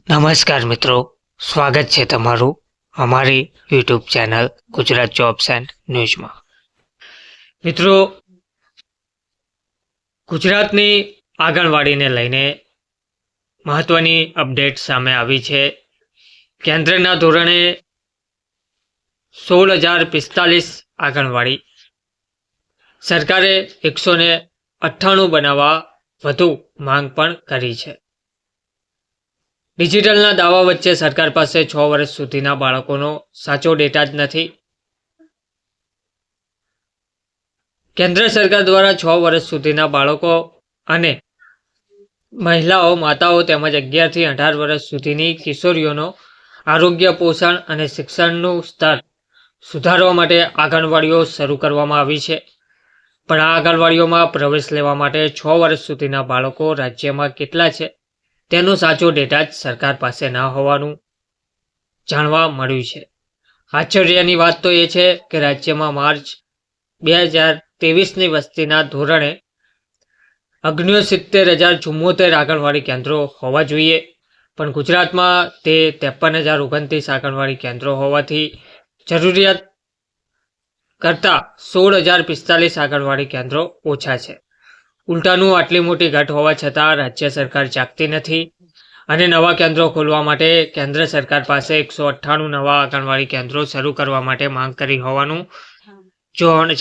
નમસ્કાર મિત્રો, સ્વાગત છે તમારું અમારી YouTube channel Gujarat jobs and ન્યૂઝમાં. મિત્રો, ગુજરાતની આંગણવાડીને લઈને મહત્વની અપડેટ સામે આવી છે. કેન્દ્રના ધોરણે 16,045 આંગણવાડી સરકારે 198 બનાવવા વધુ માંગ પણ કરી છે. ડિજિટલના દાવા વચ્ચે સરકાર પાસે 6 વર્ષ સુધીના બાળકોનો સાચો ડેટા જ નથી. કેન્દ્ર સરકાર દ્વારા 6 વર્ષ સુધીના બાળકો અને મહિલાઓ, માતાઓ તેમજ 11 થી 18 વર્ષ સુધીની કિશોરીઓનો આરોગ્ય, પોષણ અને શિક્ષણનું સ્તર સુધારવા માટે આંગણવાડીઓ શરૂ કરવામાં આવી છે. પણ આ આંગણવાડીઓમાં પ્રવેશ લેવા માટે 6 વર્ષ સુધીના બાળકો રાજ્યમાં કેટલા છે તેનો સાચો ડેટા જ સરકાર પાસે ન હોવાનું જાણવા મળ્યું છે. આશ્ચર્યની વાત તો એ છે કે રાજ્યમાં માર્ચ 2023ની વસ્તીના ધોરણે 69,074 આંગણવાડી કેન્દ્રો હોવા જોઈએ, પણ ગુજરાતમાં તે 53,029 આંગણવાડી કેન્દ્રો હોવાથી જરૂરિયાત કરતાં 16,045 આંગણવાડી કેન્દ્રો ઓછા છે. ઉલટાનું આટલી મોટી ઘટ હોવા છતાં રાજ્ય સરકાર જાગતી નથી અને નવા કેન્દ્રો ખોલવા માટે કેન્દ્ર સરકાર પાસે 198 નવા આંગણવાડી કેન્દ્રો શરૂ કરવા માટે માંગ કરી હોવાનું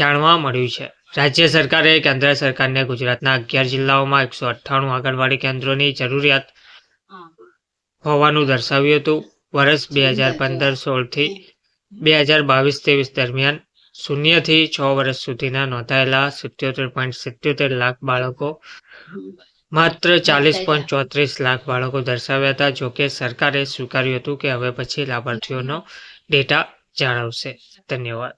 જાણવા મળ્યું છે. રાજ્ય સરકારે કેન્દ્ર સરકારને ગુજરાતના 11 જિલ્લાઓમાં 198 આંગણવાડી કેન્દ્રોની જરૂરિયાત હોવાનું દર્શાવ્યું હતું. વર્ષ 2015-16 થી 2022-23 દરમિયાન 0 થી 6 વર્ષ સુધીના નોંધાયેલા 77.77 લાખ બાળકો માત્ર 40.34 લાખ બાળકો દર્શાવ્યા હતા. જોકે સરકારે સ્વીકાર્યું હતું કે હવે પછી લાભાર્થીઓનો ડેટા જાળવશે. ધન્યવાદ.